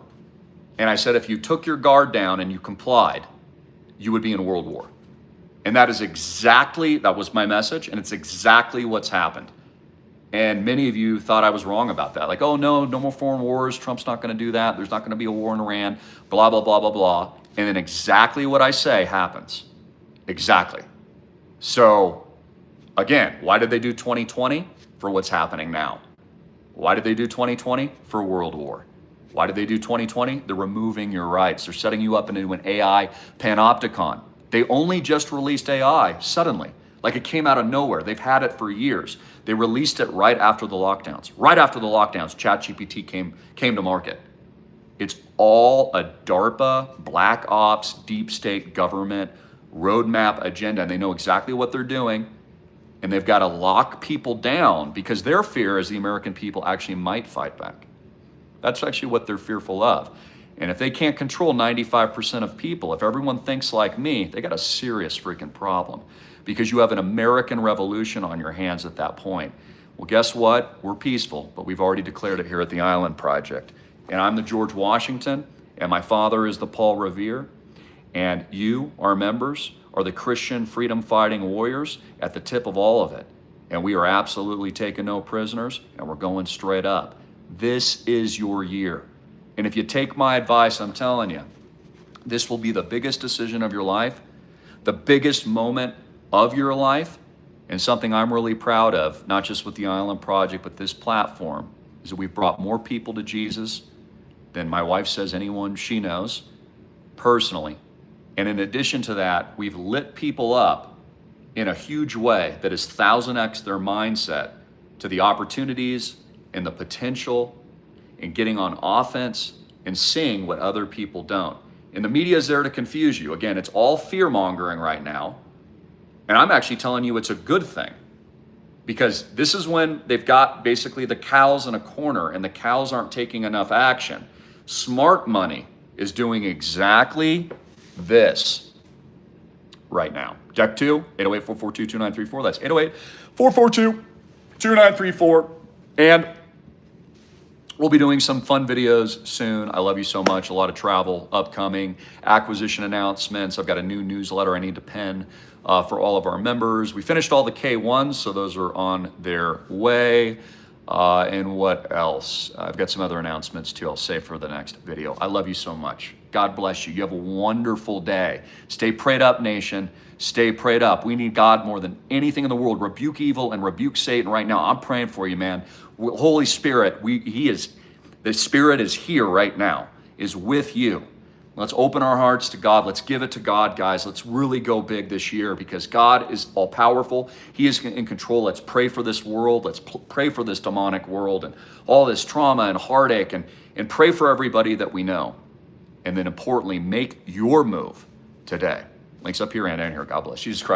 And I said if you took your guard down and you complied, you would be in World War. And that was my message, and it's exactly what's happened. And many of you thought I was wrong about that. Like, oh no more foreign wars, Trump's not going to do that, there's not going to be a war in Iran, blah, blah, blah, blah, blah. And then exactly what I say happens. Exactly. So, again, why did they do 2020? For what's happening now. Why did they do 2020? For World War. Why did they do 2020? They're removing your rights. They're setting you up into an AI panopticon. They only just released AI suddenly. Like, it came out of nowhere. They've had it for years. They released it right after the lockdowns. Right after the lockdowns, ChatGPT came to market. It's all a DARPA, Black Ops, deep state government roadmap agenda, and they know exactly what they're doing, and they've got to lock people down because their fear is the American people actually might fight back. That's actually what they're fearful of. And if they can't control 95% of people, if everyone thinks like me, they got a serious freaking problem, because you have an American revolution on your hands at that point. Well, guess what? We're peaceful, but we've already declared it here at the Island Project. And I'm the George Washington, and my father is the Paul Revere, and you, our members, are the Christian freedom-fighting warriors at the tip of all of it. And we are absolutely taking no prisoners, and we're going straight up. This is your year. And if you take my advice, I'm telling you, this will be the biggest decision of your life, the biggest moment of your life, and something I'm really proud of, not just with the Island Project, but this platform, is that we've brought more people to Jesus than my wife says anyone she knows personally. And in addition to that, we've lit people up in a huge way that is 1000x their mindset to the opportunities and the potential in getting on offense and seeing what other people don't. And the media is there to confuse you. Again, it's all fear-mongering right now. And I'm actually telling you it's a good thing, because this is when they've got basically the cows in a corner and the cows aren't taking enough action. Smart money is doing exactly this right now. Deck 2, 808-442-2934. That's 808-442-2934. And we'll be doing some fun videos soon. I love you so much. A lot of travel upcoming, acquisition announcements. I've got a new newsletter I need to pen for all of our members. We finished all the K1s, so those are on their way. And what else? I've got some other announcements too, I'll save for the next video. I love you so much. God bless you. You have a wonderful day. Stay prayed up, nation. Stay prayed up. We need God more than anything in the world. Rebuke evil and rebuke Satan right now. I'm praying for you, man. Holy Spirit, the Spirit is here right now, is with you. Let's open our hearts to God. Let's give it to God, guys. Let's really go big this year because God is all powerful. He is in control. Let's pray for this world. Let's pray for this demonic world and all this trauma and heartache, and pray for everybody that we know. And then importantly, make your move today. Links up here and down here. God bless. Jesus Christ.